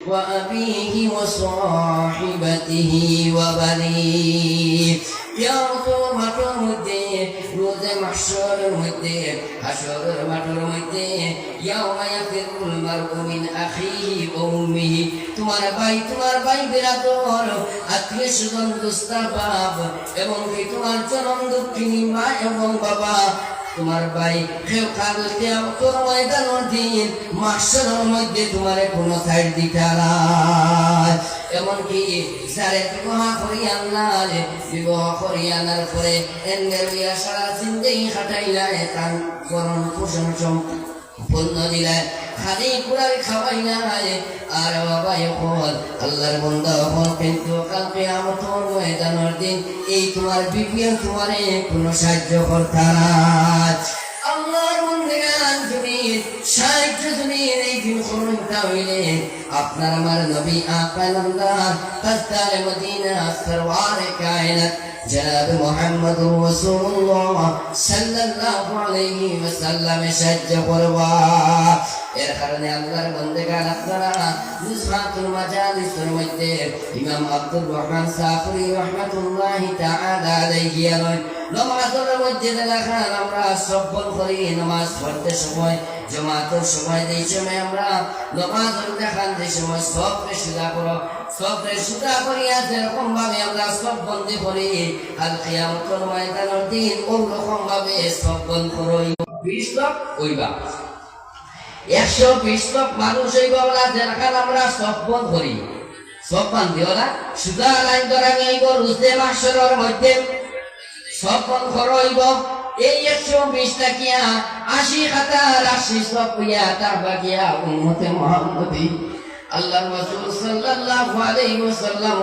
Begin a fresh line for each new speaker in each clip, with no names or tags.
وأبيه وصاحبته وبنيه يغفر মাঠের মধ্যে রোজে মাহশরের মধ্যে হাশরের মাঠের মধ্যে ইয়াউমা ইয়াফিরুল মারউ মিন আখিহি ওয়া উম্মিহি তোমার ভাই বিরাদর আত্মীয় স্বজন দোস্ত বাপ এবং কি তোমার জনম দুঃখিনী মা এবং বাবা তোমার ভাই কেউ কাগজে তোর ময়দানের দিন মাহশরের মধ্যে তোমার কোনো সাইড দিতে না এমনকি সারে বিবাহ করিয়া আনলাল বিবাহ করিয়া আনার পরে এন্দের বিয়া সারা জিন্দেগি খাটাইলায় তার করণ পোষণ সম্পূর্ণ দিলায় খালি কুড়াই খাওয়াই নাই আর বাবা এখন আল্লাহর বান্দা হল কিন্তু কাল কিয়ামতের ময়দানের দিন এই তোমার বিপিএল তোমারে কোনো সাহায্য করতে না আল্লাহর বান্দাগান যদি সাহায্য যদি এই দিন করতে হইলে আপনার আমার নবী আকালান্দার তাজদার মদিনা সরওয়ারে কায়নাত জনাব মুহাম্মদুর রাসূলুল্লাহ সাল্লাল্লাহু আলাইহি ওয়াসাল্লাম সাহায্য করবা এর কারণে আল্লাহর বান্দাগান আপনারা নুসরাতুল মাজালিসের মধ্যে ইমাম আব্দুর রহমান সাফরি রাহমাতুল্লাহি তাআলা আলাইহি নামাজের মধ্যে দেখা আমরা সব্বল করি নামাজ পড়তে সময় জামাতের সময় এই সময় আমরা নামাজের দেখান যে সময় সবকে সুদা করো সবকে সুদা করিয়া যেরকম ভাবে আমরা সব বন্দী করি আর কিয়ামতের ময়দানের দিন ওরকম ভাবে সব বন্ধ করো 20 লাখ হইবা 120 লাখ মানুষ হইবা বলা যেরকম আমরা সব বন্ধ করি সব বান্ধি ওরা সুদা লাইন ধরা গেইব রুজে মাহশরের মধ্যে সব বন্ধ করইব এই 120 টাকিয়া 80 হাজার 80 সব ইয়া তাবাকিয়া উম্মতে মুহাম্মদি আল্লাহর রাসূল সাল্লাল্লাহু আলাইহি ওয়াসাল্লাম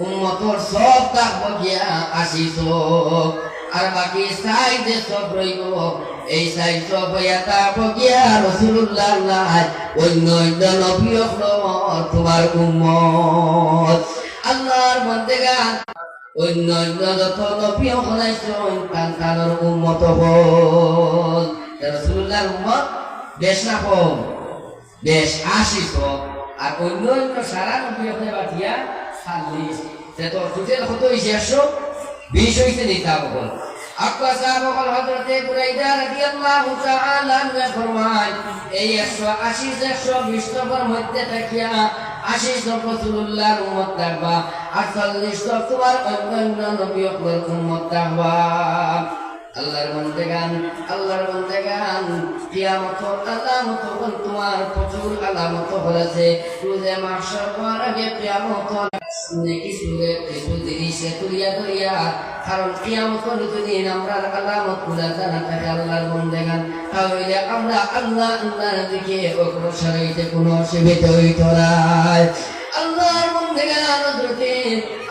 উম্মতর সব তাবাকিয়া 80 সব আর বাকি সাইদে সব রইব এই সাইদ সব ইয়া তাবাকিয়া রাসূলুল্লাহ অন্য নবী তোমার উম্মত আল্লাহর বান্দাগান অন্য যত নবী হলাইছেন তার উম্মত হল রাসূলুল্লাহর উম্মত বেশ না কম বেশ 80 আর অন্য সারা নবী হলে বাটিয়া 40 তো টোটাল কত হইছে 120 হইছে নিতা বল আপকা সাহাবা হযরতে বুরাইদা রাদিয়াল্লাহু তাআলা আনহু ফরমান এই 180 120 নম্বর মধ্যে থাকিয়া 80 জন রাসূলুল্লাহর উম্মত থাকবা আর 40 জন তোমার অন্যান্য নবীর উম্মত থাকবা আল্লাহর বান্দাগান কিয়ামতের আলামত তোমার প্রচুর আলামত হয়েছে রোজে মাহশর হওয়ার আগে কিয়ামত কিছু জিনিসে তুলিয়া ধরিয়া কারণ কিয়ামতের দিন আমরা আলামত গুলা জানা থাকে আল্লাহর বান্দাগান তাহলে আমরা আল্লাহর দিকে অগ্রসর হইতে কোনো অসুবিধা হইত না আল্লাহর বান্দাগান হযরতে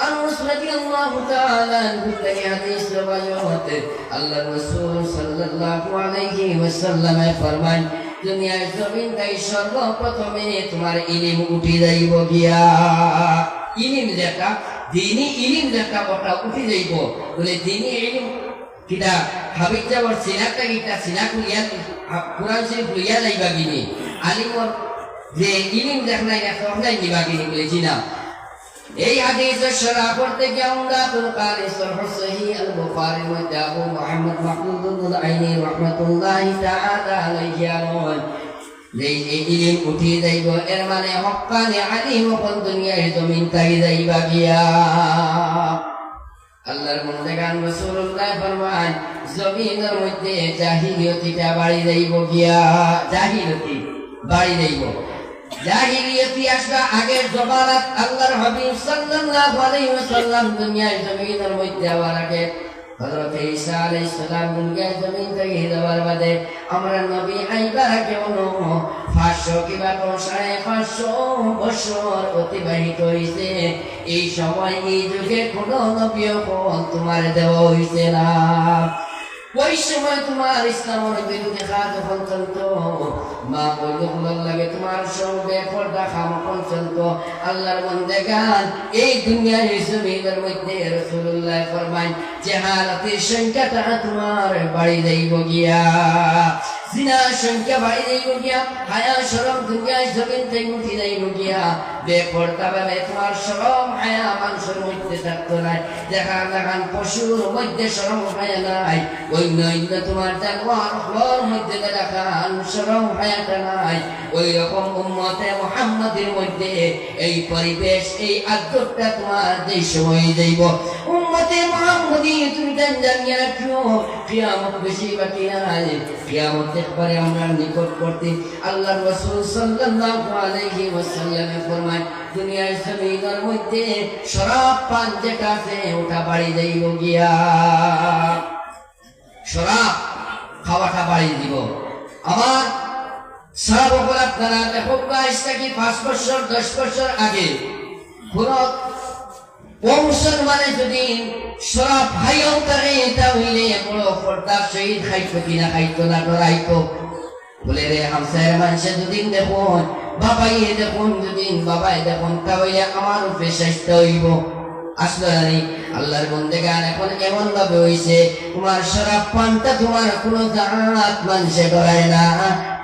আনাস রাদিয়াল্লাহু তাআলা আনহু থেকে হাদিস রওয়ায়াত আল্লাহর রাসূল সাল্লাল্লাহু আলাইহি ওয়াসাল্লাম ফরমান দুনিয়ার জমিন তাই সর্বপ্রথমে তোমার ইলম উঠি যাইব গিয়া ইলম যেটা দ্বীনি ইলম যেটা ওটা উঠি যাইব বলে দ্বীনি ইলম কিটা হাবিব যাবার সিনাটা কিটা সিনা কুলিয়া কুরআন শরীফ লইয়া যাইবা গিনি আলিমর যে ইলম দেখলাই না সহজে নিবা গিনি বলে জিনা এই হাদিসের শরহ করতে গিয়ে আমরা তুরকাল সরহ সহিহ আল বুখারীর মধ্যে আবু মুহাম্মদ মাহমুদুল আইনি রাহমাতুল্লাহি তাআলা আলাইহি এই ইলম উঠি যাইব এর মানে হক্কানি আলিম কোন দুনিয়ার জমিন তাই যাইবা গিয়া আল্লাহর বান্দাগান রাসূলুল্লাহ ফরমান জমিনের মধ্যে জাহিলিয়তিটা বাড়ি যাইব গিয়া জাহিলিয়তি বাড়ি যাইব জাহিলিয়তি আসবা আগের জমানাত আল্লাহর হাবিব সাল্লাল্লাহু আলাইহি ওয়াসাল্লাম দুনিয়ার জমিনের মধ্যে আবার আগে হযরত ঈসা আলাইহিস সালাম দুনিয়ার জমিন থেকে যাওয়ার বাদে আমরা নবী আইবার আগে 500 কিংবা 550 বছর অতিবাহিত হইছে এই সময় এই যুগে কোনো নবীও তোমার দেওয়া হইছে না ওই সময় তোমার ইসলামের বিরুদ্ধে কাজ যখন চলত মা বলল লাগে তোমার সঙ্গে পর্দা খামখন চলত আল্লাহর বান্দাগান এই দুনিয়ার জমিনের মধ্যে রাসূলুল্লাহ ফরমান জাহালাতের সংখ্যাটা তোমার বাড়ি যাইব গিয়া জিনা সংখ্যা বাড়ি যাইব গিয়া, হায়া শরম দুনিয়ায় জমিন থেকে উঠি যাইব গিয়া, বেপরদা ভাবে তোমার শরম হায়া মানুষের মধ্যে থাকতো নাই। দেখান পশুর মধ্যে শরম হায়া নাই, অন্য তোমার জানোয়ার মধ্যে দেখান শরম হায়াটা নাই। ওই রকম উম্মতে মুহাম্মাদের মধ্যে এই পরিবেশ, এই আদবটা তোমার যেই সময় যাইব, উম্মতে মুহাম্মাদি তুমি জানিয়ে রাখো কিয়ামত বেশি বাকি নাই। কিয়ামত একবারে আমরা নিকটবর্তী। আল্লাহর রাসূল সাল্লাল্লাহু আলাইহি ওয়াসাল্লাম ফরমায়, দুনিয়ার জমিনের মধ্যে শরাব পান যেটা আছে ওটা বাড়ি যাইব গিয়া, শরাব খাওয়াটা বাড়ি দিব। আমার সারা বছর আপনারা দেখো আজ থেকে 5 বছর 10 বছর আগে কোন মুসলমানে যদি শরাব খাইও তারে এটা হইলে বড় পর্দা শহীদ খাইতো কিনা খাইতো না ডরাইতো। বলে রে হামসায়ের মানুষে দুদিন দেখুন, বাবাই দেখুন দুদিন, বাবাই দেখুন, তাহলে আমার উপরে চেষ্টা হইব। আসলে আল্লাহর বন্দেগান এখন এমন ভাবে হইছে, তোমার শরাব পানটা তোমার কোনো জাত মানুষে ডরায় না।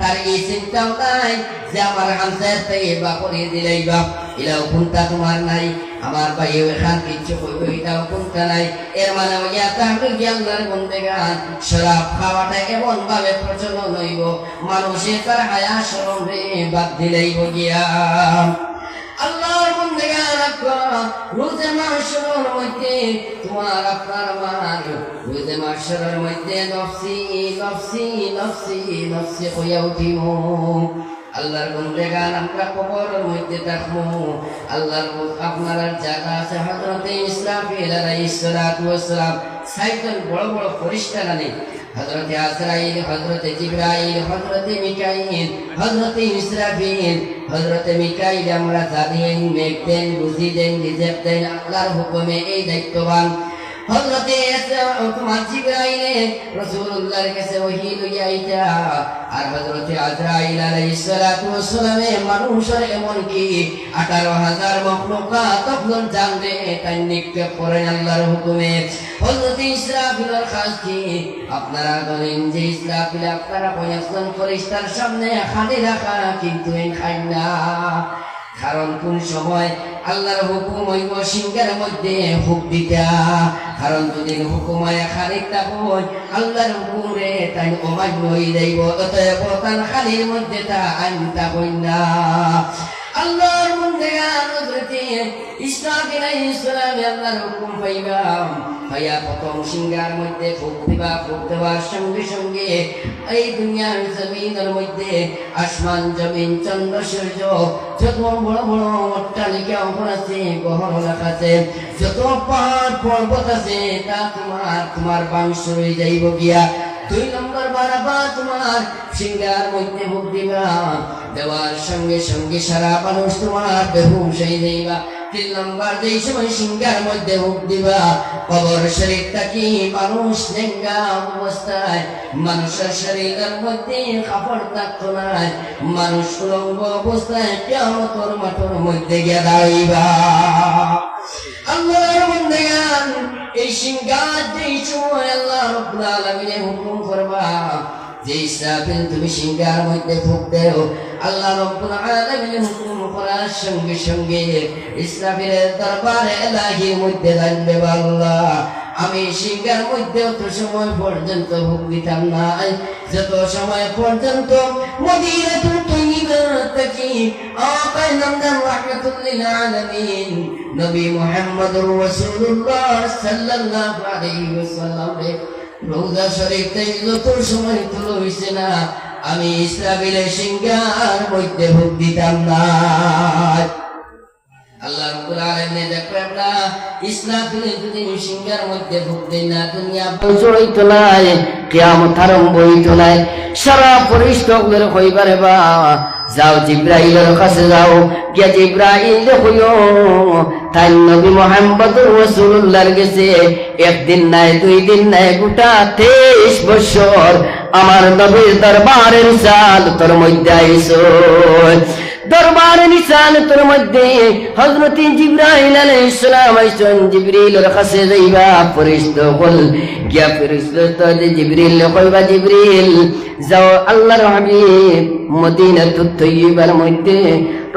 তার এই চিন্তাও নাই যে আমার হামসায়ের থেকে বা করিয়ে দিলেই বাপ এটাও কোনটা তোমার নাই, আমার ভাইও এখান কিছু কইবে এটাও কোনটা নাই। এর মানে হইয়া তাহলে কি আল্লাহর বন্দেগান শরাব খাওয়াটা এমন ভাবে প্রচলন হইব, মানুষের তার হায়া শরম বাদ দিলেই গিয়া। আল্লাহর বন্দেগান রোজে মাহশরের মধ্যে তোমার আপনার আমার রোজে মাহশরের মধ্যে নফসি নফসি নফসি নফসি হইয়া উঠিব। আল্লাহর বন্দেগান আমরা কবরের মধ্যে থাকবো। আল্লাহর আপনার জায়গা আছে হযরতে ইসরাফিল আলাইহিস সালাতু ওয়াস সালাম, সাইকেল বড় বড় ফেরেশতা আনে, হযরতে আজরাইল, হযরতে জিবরাইল, হযরতে মিকাইল, হযরতে ইসরাফিল। হযরতে মিকাইল আমরা জানেন মেঘদেন, বুঝি দেন, রিজেক দেন, আল্লাহর হুকুমে এই দায়িত্ববান। হযরতে জিবরাইল রাসূলুল্লাহর কাছে ওহী লইয়া আইতা, আর হযরতে আজরাইল আলাইহিস সালাতু ওয়াস সালামে মানুষের এমন কি 18,000 মাখলুকাত তখন জানবে তাই নিক্ষেপ করেন আল্লাহর হুকুমে। হযরতে ইসরাফিলের কাজ কি আপনারা বলেন যে ইসরাফিল আপনারা পয়জন ফেরেশতার সামনে খালি রাখা কিন্তু খাই না, কারণ কোন সময় আল্লাহর হুকুম হইব সিংহের মধ্যে ফুক দিতা, কারণ যদি হুকুম হয় খালিকটা হই আল্লাহর হুকুম রে তাই অমান্য হয়ে যাইব, অতএব তার খালির মধ্যে তা আনতা হই না। আল্লাহর বন্দেগান হযরতে ইসরাফিল আলাইহিস সালাম আল্লাহর হুকুম পাইবা, ভাইয়া প্রথম সিংহার মধ্যে ফুক দিবা, ফুক দেওয়ার সঙ্গে সঙ্গে এই দুনিয়ার জমিনের মধ্যে আসমান জমিন চন্দ্র সূর্য যত বড় বড় অট্টালিকা আছে, গহন আছে, যত পাহাড় পর্বত আছে তা তোমার বাংশ হয়ে যাইব গিয়া। 2 নম্বর বারাবা তোমার সিংহার মধ্যে ফুক দিবা, দেওয়ার সঙ্গে সঙ্গে সারা মানুষ তোমার বেহুশ হয়ে যাইবা। 3 নম্বর যেই সময় সিংহার মধ্যে ফুক দিবা, কবর শরীরটা কি মানুষ নেঙ্গা অবস্থায়, মানুষের শরীরের মধ্যে কাপড় থাকতো না, মানুষ উলঙ্গ অবস্থায় কিয়ামতের মাঠের মধ্যে গিয়া দাঁড়াইবা। আল্লাহর বন্দেগান এই সিংহার যেই সময় আল্লাহ রাব্বুল আলামিন হুকুম করবা যে ইসরাফিল তুমি সিংহার মধ্যে ফুক দেও, আল্লাহ রাব্বুল আলামিন হুকুম করার সঙ্গে সঙ্গে ইসরাফিলের দরবারে ইলাহির মধ্যে জানবে আল্লাহ আমি সিংহার মধ্যে অত সময় পর্যন্ত ফুক দিতাম না, যত সময় পর্যন্ত মদিনাতুল তাইয়্যিবা থেকে আকা নামদার রাহমাতুল লিল আলামিন নবী মুহাম্মদুর রাসূলুল্লাহ সাল্লাল্লাহু আলাইহি ওয়াসাল্লাম রওজা শরীফ থেকে যত সময় তুলো হইছে না আমি ইসরাফিলের সিংহার মধ্যে ফুক দিতাম না। আল্লাহ রাব্বুল আলামিন দেখো আমরা ইসরাফিল যদি সিংহার মধ্যে ফুক দেই না দুনিয়া বন্ধ হইতো না, কিয়ামত আরম্ভ হইতো না। সারা ফেরেশতাদের কইবারে বা যাও জিবরাইলের কাছে যাও, গিয়া জিবরাইল কইও তাই নবী মুহাম্মদুর রাসূলুল্লাহর কাছে একদিন নাই 2 দিন নাই গোটা 23 বছর আমার নবীর দরবারে রিসালাতের মধ্যে আইছো। দরবারে নিসানতের মধ্যে হযরত জিবরাইল আলাইহিস সালাম আইছেন। জিবরিলের কাছে যাইবা ফেরেশতা বল গিয়া ফেরেশতা জিবরিল কইবা জিবরিল যাও আল্লাহর হাবিব মদিনাতুত তয়্যিবার মধ্যে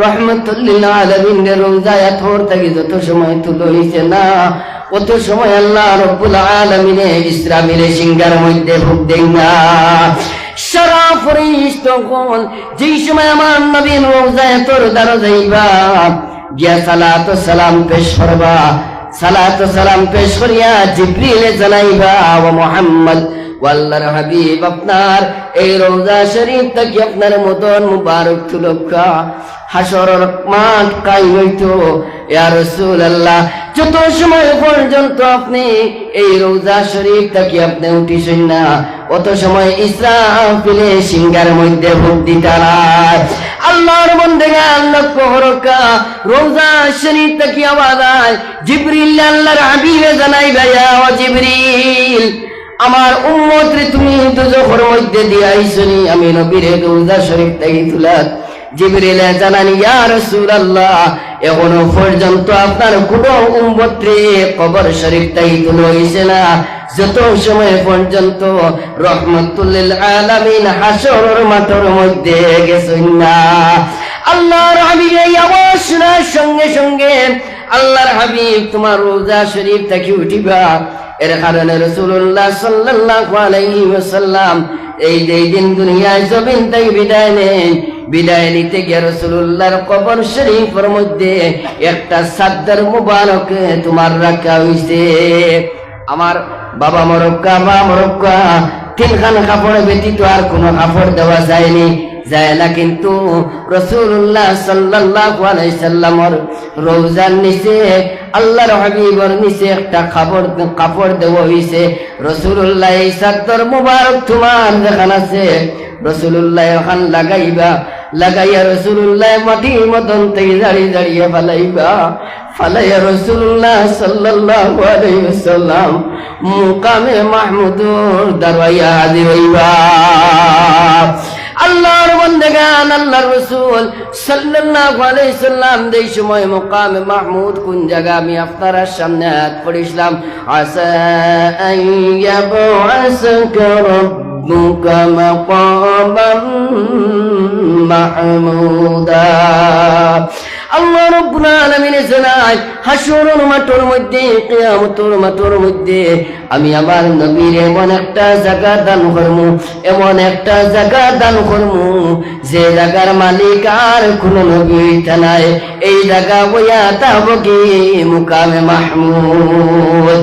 রহমাতুল লিল আলামিনের রওজায় থর থেকে যত সময় তুলো হইছে না কত সময় আল্লাহ রাব্বুল আলামিনে ইসরাফিলের সিংহার মধ্যে ঢুক দেন না। সারা ফেরেশতাগণ যেই সময় আমার নবীর রওজায় তোর দ্বারা যাইবা গিয়া সালাত ও সালাম পেশ করবা, সালাত ও সালাম পেশ করিয়া জিবরিলে জানাইবা ও মুহাম্মদ আল্লাহর হাবিব আপনার এই রওজা শরীফ থেকে আপনার মদন মুবারক তুলকা হাসরের মাঠ কাই হইতো ইয়া রাসূলুল্লাহ যত সময় পর্যন্ত আপনি এই রওজা শরীফ থেকে আপনি উঠিছেন না অত সময় ইসরাফিলের সিংহার মধ্যে ভোগ দিতারা। আল্লাহর বান্দাগণ লক্ষ্য হরকা রওজা শরীফ থেকে আওয়াজ আয় জিবরিল আল্লাহর হাবিবে জানাইবা ইয়া জিবরিল আমার উম্মত রে তুমি দুজখের মধ্যে দিয়ে আইছনি আমি নবীর রওজা শরীফ থেকে তুলাত। জিবরিল জানানি ইয়া রাসূলুল্লাহ এখনো পর্যন্ত আপনার কোন উম্মত রে কবর শরীফ থেকে তুলো হইছে না যত সময় পর্যন্ত রহমাতুল লিল আলামিন হাসরের মাঠের মধ্যে গেছেন না। আল্লাহর হাবিব এই আওয়াজ শোনার সঙ্গে সঙ্গে আল্লাহর হাবিব তোমার রওজা শরীফ থেকে উঠিবা। এর কারণে রাসূলুল্লাহ সাল্লাল্লাহু আলাইহি ওয়াসাল্লাম এই দিন দুনিয়ায় জমিন থেকে বিদায় নেন। বিদায় নিতে গিয়ে রাসূলুল্লাহর কবর শরীফের মধ্যে একটা চাদর মুবারক তোমার রাখা হইছে। আমার বাবা মরক্কা মা মরক্কা তিনখান কাপড় ব্যতীত আর কোনো কাপড় দেওয়া যায়নি যায় না, কিন্তু রাসূলুল্লাহ সাল্লাল্লাহু আলাইহি সাল্লামের রওজার নিচে আল্লাহর হাবিবের নিচে একটা কাপড় দেওয়া হইছে। রাসূলুল্লাহ এই চাদর মুবারক তোমার যেখান আছে রাসূলুল্লাহ ওখান লাগাইবা, লাগাইয়া রাসূলুল্লাহ মাটির মতন থেকে দাঁড়িয়ে দাঁড়িয়ে ফালাইবা। ফালাইয়া রাসূলুল্লাহ সাল্লাল্লাহু আলাইহি ওয়াসাল্লাম মুকামে মাহমুদুর দারওয়াইয়া হাজির হইবা। আল্লাহর বান্দাগান আল্লাহর রাসূল সাল্লাল্লাহু আলাইহি সাল্লাম যেই সময় মুকামে মাহমুদ কোন জায়গা আমি আপনার সামনে হাত পড়িছিলাম আসা আন ইয়াবআসাকা রাব্বুকা মাকামান মাহমুদা। আল্লাহ রাব্বুল আলামিন জানায় হাসরের মাঠের মধ্যে কিয়ামতের মাঠের মধ্যে আমি আমার নবীর এমন একটা জায়গা দান করবো, এমন একটা জায়গা দান করবো যে জায়গার মালিক আর কোন নবী হইতে নাই। এই জায়গা বইয়া তাবো কি মুকামে মাহমুদ।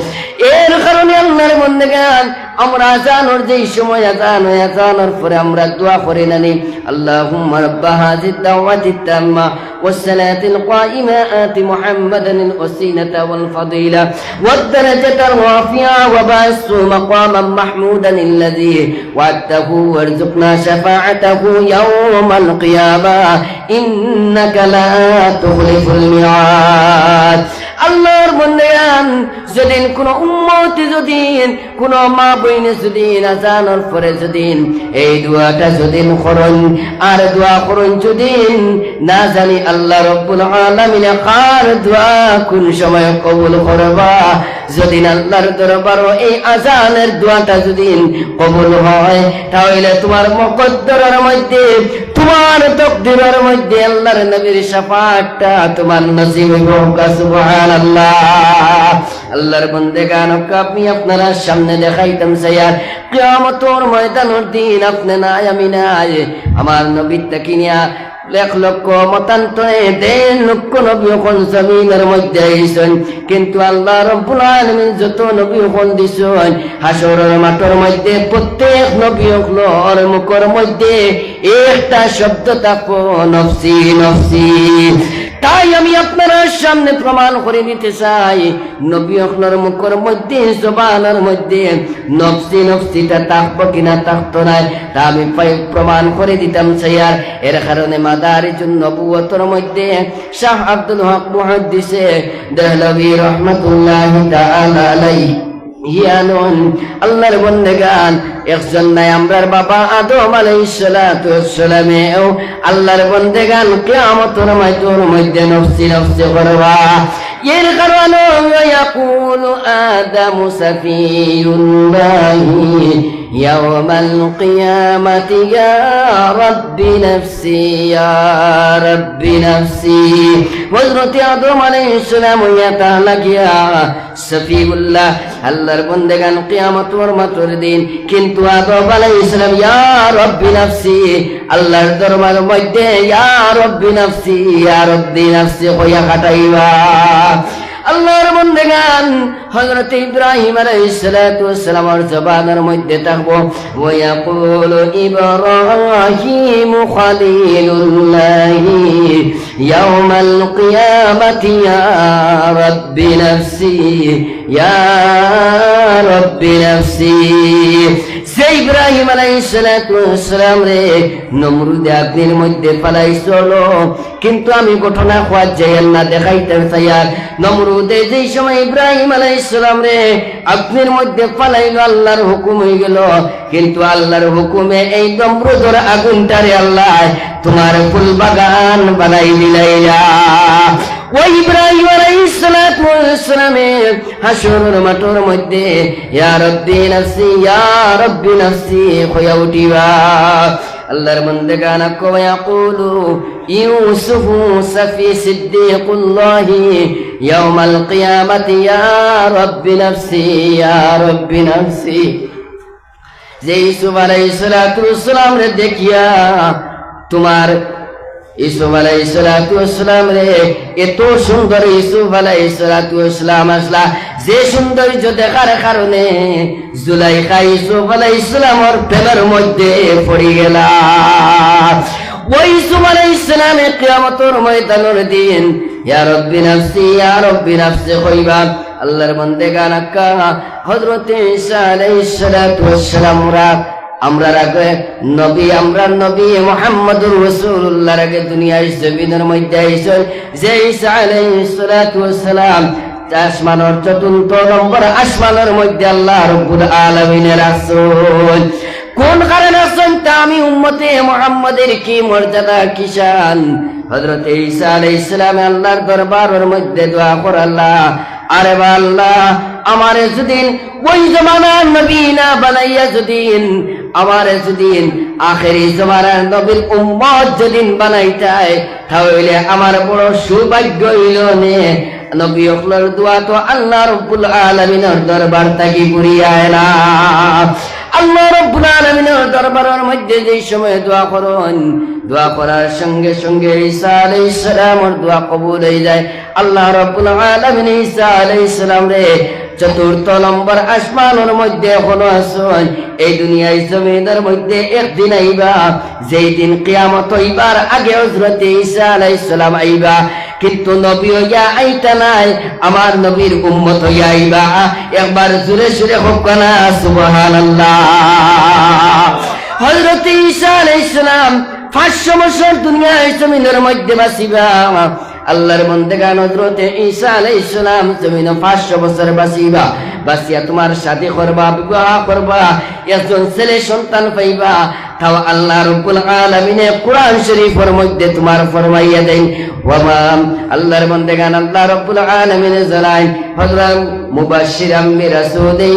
এর কারণে আল্লাহর বান্দাগণ আমরা আযানের যেই সময় আযানের পরে আমরা দোয়া করি নানি আল্লাহুম্মা রাব্বা হাযিহি দাওয়াতিত তাম্মা ওয়াস সালাতিল কাইমা আতি মুহাম্মাদান আল ওয়াসিলাতা ওয়াল ফাদিলা ওয়াদ দারাজাতাল রাফিআ ওয়া বাসু মাকামান মাহমুদান আল্লাযী ওয়া'আদাহু ওয়ারযুকনা শাফাআতাহু ইয়াওমাল কিয়ামাহ ইন্নাকা লা তুখলিফুল মিআদ। আল্লাহর বান্দাগণ যেদিন কোন উম্মত যেদিন কোন মা বইন যেদিন আযানের পরে যেদিন এই দোয়াটা যেদিন করুন আর দোয়া করুন যেদিন না জানি আল্লাহ রাব্বুল আলামিন কার দোয়া কোন সময় কবুল করবা। যেদিন আল্লাহর দরবারে এই আযানের দোয়াটা যেদিন কবুল হয় তাহলে তোমার মুকদ্দরের মধ্যে তোমার তাকদীরের মধ্যে আল্লাহর নবীর শাফাআতটা তোমার নসিব হবে। সুবহানাল্লাহ। আল্লাহর বান্দাগান আপনি আপনারা সামনে দেখাইতাম সাইয়ার কিয়ামতের ময়দানের দিন আপনি নাই আমি নাই আমার নবীর তাকিনিয়া লাখ লক্ষ মতান্তরে 1.5 লক্ষ নবী কোন জমিনের মধ্যে আইছেন, কিন্তু আল্লাহ রাব্বুল আলামিন যত নবী কোন দিছেন হাসরের মাঠের মধ্যে প্রত্যেক নবী হলোর মুখের মধ্যে একটা শব্দ থাকো নফসি নফসি। তাই আমি আপনারা সামনে প্রমাণ করে দিতে চাই নবী হলোর মুখের মধ্যে জবানের মধ্যে নফসি নফসিটা থাকবো কিনা থাকতো না তা আমি প্রমাণ করে দিতাম চাইয়ার। এর কারণে মাদারিজুন নবুওয়াতের মধ্যে শাহ আব্দুল হক মুহাদ্দিসে দেহলভী রাহমাতুল্লাহি তাআলা আলাইহি ইয়ানুন আল্লাহর বন্দেগান একজন নাই আমরার বাবা আদম আলাইহিস সালাতু ওয়াস সালামেও আল্লাহর বন্দেগান কিয়ামতের মধ্যে নফসি নফসি করবা এর কারণে ইয়াকুলু আদামু সাফিউল্লাহি ইয়াওমাল কিয়ামাতি ইয়া রাব্বি নাফসি হযরত আদম আলাইহিস সালাম ইয়া তাআলা গিয়া সফিউল্লাহ আল্লাহর বন্দেগান কিয়ামতের দিন কিন্তু আদম আলাইহিস সালাম ইয়া রাব্বি নাফসি আল্লাহর দরবারের মধ্যে ইয়া রাব্বি নাফসি কইয়া কাটাইবা আল্লাহর বন্দেগান হযরত ইব্রাহিম আলাইহিস সালাতু ওয়াস সালামের জবানের মধ্যে থাকবো ওয়া ইয়াকুলু ইব্রাহিম খলিলুল্লাহি ইয়াওমাল কিয়ামাতি ইয়া রাব্বি নাফসি সে ইব্রাহিম আলাইহিস সালাতু ওয়াস সালাম রে নমরুদ আগ্নির মধ্যে ফালাইছিল কিন্তু আমি ঘটনা খোয়াজ যাই না দেখাইতে চাই নমরুদে যেই সময় ইব্রাহিম আলাইহিস সালাম রে আগ্নির মধ্যে ফালাইল আল্লাহর হুকুম হয়ে গেল কিন্তু আল্লাহর হুকুমে এই নমরুদের আগুনটারে আল্লাহ তোমার ফুল বাগান বানাই দিলাইলা ওই ইব্রাহিম আলাইহিস সালাতু ওয়াস সালামের হাসরের মাঠের মধ্যে ইয়া রাব্বি নাফসি কইয়া উঠিবা আল্লাহর বন্দেগান ইয়াকুলু ইউসুফু সাফি সিদ্দিকুল্লাহি ইয়াওমাল কিয়ামাতি ইয়া রাব্বি নাফসি যে ইউসুফ আলাইহিস সালাতু ওয়াস সালাম রে দেখিয়া তোমার ইউসুফ আলাইহিস সালাতু ওয়াস সালাম রে এত সুন্দর ইউসুফ আলাইহিস সালাতু ওয়াস সালাম আসলা যে সৌন্দর্য দেখার কারণে জুলাইখা ইউসুফ আলাইহিস সালামের প্রেমের মধ্যে পড়ে গেলা ওই ইউসুফ আলাইহিস সালামে কিয়ামতের ময়দানের দিন ইয়া রাব্বি নাফসি কইবা আল্লাহর বন্দেগান হযরত ঈসা আলাইহিস সালাতু ওয়াস সালাম আমরা নবী মুহাম্মদুর রাসূলুল্লাহর আগে দুনিয়ার জমিনের মধ্যে আইছেন যে ঈসা আলাইহিস সালাতু ওয়াস সালাম আসমানের চতুর্থ নম্বর আসমানের মধ্যে আল্লাহ রাব্বুল আলামিনের রাসূল কোন কারণে আছেন তা আমি উম্মতে মুহাম্মাদের কি মর্যাদা কি শান হযরত ঈসা আলাইহিস সালাম আল্লাহর দরবারের মধ্যে দোয়া করে আল্লাহ আরে আল্লাহ আমারে যদিন ওই জমানার নবী না বানাইয়া যদিন আমারে যদিন আখেরি জমানার নবীর উম্মত যদিন বানাইতায় তাহলে আমার বড় সৌভাগ্য হইল নে নবী হকলের দোয়া তো আল্লাহ রাব্বুল আলামিনের দরবার থেকে ঘুরিয়ায় না আল্লাহ রাব্বুল আলামিনের দরবারের মধ্যে যে সময় দোয়া করেন দোয়া করার সঙ্গে সঙ্গে ঈসা আলাইহিস সালামের দোয়া কবুল হয়ে যায় আল্লাহ রাব্বুল আলামিন ঈসা আলাইহিস সালাম রে চতুর্থ নম্বর আসমানের মধ্যে এখনো আসেন এই দুনিয়ায় জমিনের মধ্যে একদিন আইবা যেই দিন কিয়ামত হইবার আগে হযরত ঈসা আলাইহিস সালাম আইবা কিন্তু নবী হইয়া আইতা নাই আমার নবীর উম্মত হইয়া আইবা একবার জোরে জোরে হোক না সুবহানাল্লাহ হযরত ঈসা আলাইহিস সালাম 500 বছর দুনিয়ায় জমিনের মধ্যে বাঁচিবা আল্লাহর বন্দেগান হযরত ঈসা আলাইহিস সালাম জমিনে 500 বছর বাঁচিয়া তোমার সাথে করবা বিবাহ করবা একজন ছেলে সন্তান পাইবা তাও আল্লাহ রাব্বুল আলামিনে কুরআন শরীফের মধ্যে তোমার ফরমাইয়া দেন ওয়া আল্লাহর বন্দেগান আল্লাহ রাব্বুল আলামিন জানাই হযরত মুবাশশিরাম বিরাসূলি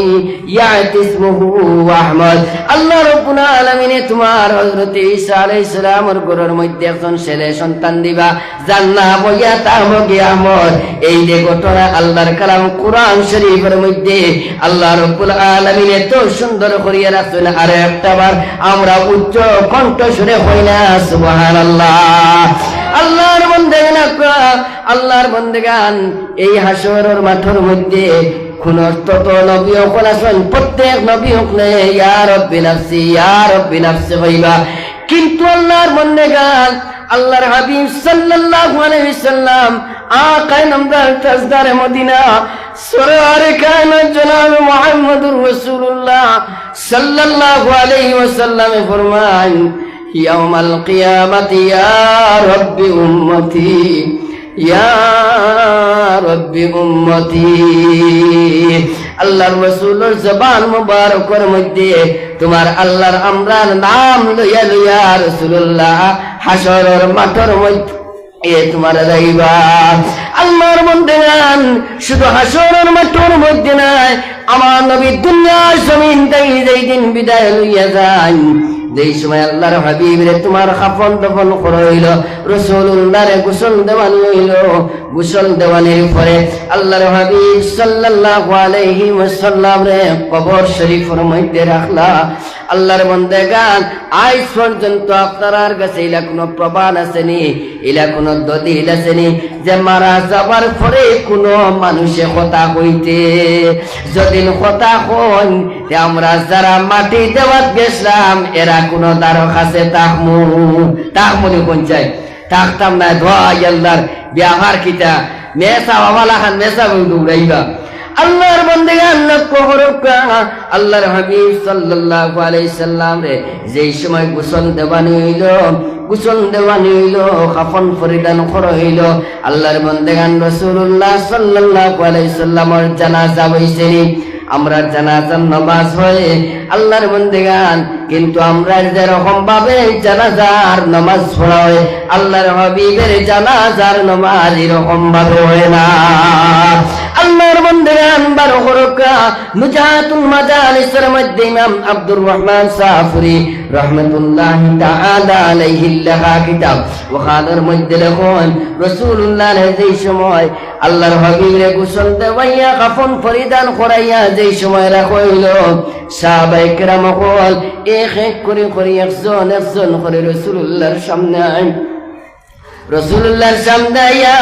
ইয়াতি ইসমুহু আহমদ আল্লাহ রাব্বুল আলামিনে তোমার হযরত ঈসা আলাইহিস সালামের ঘরের মধ্যে একজন ছেলে সন্তান দিবা যার নাম হইয়া তাহমগে আহমদ এই যে ঘটনা আল্লাহর কালাম কুরআন শরীফের মধ্যে আল্লাহ রাব্বুল আলামিন এত সুন্দর করিয়া রাখছেন আর একটাবার আমরা উচ্চ কণ্ঠ সুরে হই না সুবহানাল্লাহ আল্লাহর বন্দেগান এই হাসরের মাঠের মধ্যে কোন তত নবী হকল আছেন প্রত্যেক নবী হকলে ইয়া রাব্বি নাফসি হইবা কিন্তু আল্লাহর বন্দেগান আল্লাহর হাবিব সাল্লাল্লাহু আলাইহি ওয়াসাল্লাম আকায়ে নামদার তাজদারে মদিনা সরওয়ারে কায়নাত জনাব মুহাম্মদুর রাসূলুল্লাহ সাল্লাল্লাহু আলাইহি ওয়াসাল্লাম ফরমান ইয়াউমাল কিয়ামাতি ইয়া রাব্বি উম্মতি ইয়া রাব্বি উম্মতি আল্লাহর রাসূলের জবান মুবারকের মধ্যে তোমার আল্লাহর আমরার নাম লইয়া লইয়া রাসূলুল্লাহ হাসরের মাঠের মধ্যে তোমার যাইবা। আল্লাহর বান্দাগণ শুধু হাসরের মাঠের মধ্যে নাই, আমার নবী দুনিয়ার জমিন থেকে যেই দিন বিদায় লইয়া যান, যেই সময় আল্লাহর হাবিবরে তোমার খাফন দফন করা হইল, রাসূলুল্লাহরে গোসল দেওয়ানি হইল। গোসল দেওয়ানির পরে আল্লাহর হাবিব সাল্লাল্লাহু আলাইহি ওয়াসাল্লাম রে কবর শরীফের মধ্যে রাখলা। আল্লাহর বান্দাগণ আজ পর্যন্ত আপনার কাছে ইলা কোনো প্রমাণ আসেনি, ইলা কোনো দলিল আসেনি যে মারা যাবার পরে কোনো মানুষে কথা কইতে। যদি কথা কন আমরা যারা মাটি দেওয়াত গেছিলাম এরা কোনো তার কাছে তাহমুনি পঞ্চায়েত থাকতাম না। ধোয়াই আল্লাহর ব্যবহার কিতা মেসা বাবালা খান মেসা দৌড়াইবা। আল্লাহর বান্দাগণ লক্ষ্য করুকা, আল্লাহর হাবিব সাল্লাল্লাহু আলাইহি সাল্লাম রে যেই সময় গোসল দেওয়ানি হইল, গোসল দেওয়ানি হইল, কাফন পরিধান করা হইল, আল্লাহর বান্দাগণ রাসূলুল্লাহ সাল্লাল্লাহু আলাইহি সাল্লামের জানাজা হইছে। আমরা জানাজার নামাজ হয় আল্লাহর বান্দাগণ, কিন্তু আমরা যেরকম ভাবে জানাজার নামাজ পড়া হয় আল্লাহর হাবিবের জানাজার নামাজ এরকম ভাবে হয় না। আল্লাহর বান্দাগণ বারো করকা নুজাতুল মাজালিসের মধ্যে ইমাম আব্দুর রহমান সাফুরি রাহমাতুল্লাহি তাআলা আলাইহি লেখা কিতাব ওখানের মধ্যে লেখেন রাসূলুল্লাহ যেই সময় আল্লাহর হাবিবের গোসল দেওয়াইয়া কাফন পরিধান করাইয়া যেই সময় রাখা হইল, সাহাবায়ে কেরাম সকল এক এক করে একজন একজন করে রাসূলুল্লাহর সামনে রাসূলুল্লাহর সামনে আইয়া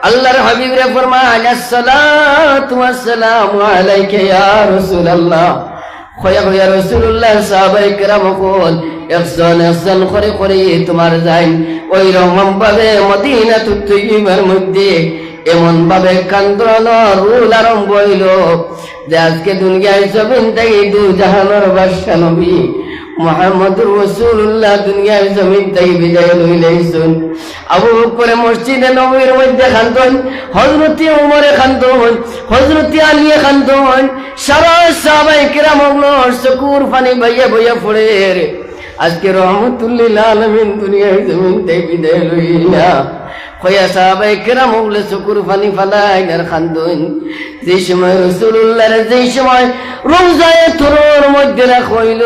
আল্লাহর হাবিবরে ফরমান আসসালাতু ওয়াসসালামু আলাইকা ইয়া রাসূলুল্লাহ। খয়া খয়া রাসূলুল্লাহ সাহাবায়ে কেরাম সকল একজন একজন করে তোমার যাই ওই রকম ভাবে মদিনাতুত তৈয়্যিবার মধ্যে এমন ভাবে কান্দনের রুল আরম্ভ হইল যে আজকে দুনিয়ার জমিন থেকে দু জাহানের বাদশা নবী মুহাম্মদুর রাসূলুল্লাহ দুনিয়ার জমিন থেকে বিদায় লইলেন। আবু বকর মসজিদে নববীর মধ্যে খান্তন, হযরত ওমরে খান্তন, হযরত আলী খান্তন, সারা সাহাবায়ে কেরাম চকুর পানি বইয়া বইয়া পড়ে আজকে রহমতুল লিল আলামিন দুনিয়ার জমিন থেকে বিদায় লইলা। কয়া সাহাবায়ে কেরাম ওগুলো চকুর পানি ফালাইনার খান্দন। যে সময় রাসূলুল্লাহর যেই সময় রওজায়ে তুরুর মধ্যে রাখা হইল,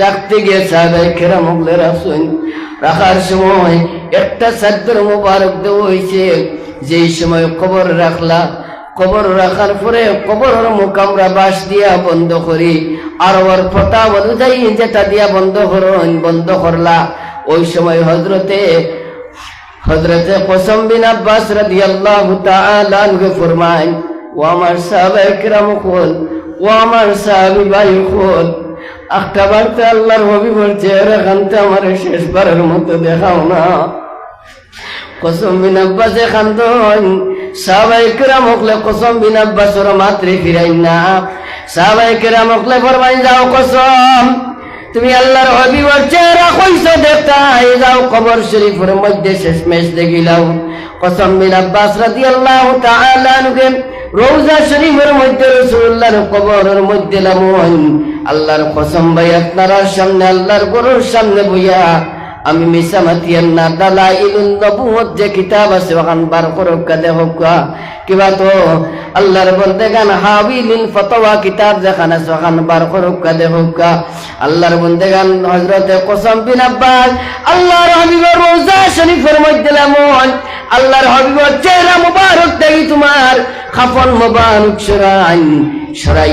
রাখতে গিয়ে সাহাবায়ে কেরাম ওগুলো রাখছেন। রাখার সময় একটা চাদর মোবারক দেওয়া হয়েছে। যেই সময় কবর রাখলা, কবর রাখার পরে কবরের মুখ আমরা বাঁশ দিয়া বন্ধ করি, আর ওর ফটা অনুযায়ী যেটা দিয়া বন্ধ করলা। ওই সময় হজরতে কসম বিন আব্বাস রাদিয়াল্লাহু তাআলা আনহু ফরমান, ও আমার সাহাবায়ে কেরাম কোন, ও আমার সাহাবী ভাই কোন, একটা বারতে আল্লাহর হাবিবের চেহারা খানতে আমার শেষবারের মতো দেখাও না। কসম বিন আব্বাসে খান্দন। সাহাবায়ে কেরাম হকলে কসম বিন আব্বাসের মাত্রে ফিরাই না। সাহাবায়ে কেরাম হকলে ফরমাই, যাও কসম তুমি আল্লাহর হাবিবের চেহারা কইছো দেখতাই, যাও কবর শরীফের মধ্যে শেষমেশ দেখিলাও। কসম বিন আব্বাস রাদিয়াল্লাহু তাআলা আনহু রওজা শরীফের মধ্যে রাসূলুল্লাহর কবরের মধ্যে লামন। আল্লাহর কসম ভাই আপনারা সামনে আল্লাহর গরুর সামনে বইয়া আমি মিসামাতিয়ান না দালাইলুন নবুয়ত যে কিতাব আছে ওখান বার করকা দেখকা কিবা তো আল্লাহর বান্দাগান হাবিলিল ফতোয়া কিতাব যেখানে আছে ওখান বার করকা দেখকা। আল্লাহর বান্দাগান হযরতে কসম বিন আব্বাস আল্লাহর হাবিবের রওজা শরীফের মধ্যে লামন। আল্লাহর হাবিবের চেহারা মুবারক দেখি তোমার খাফন মুবারক সরাই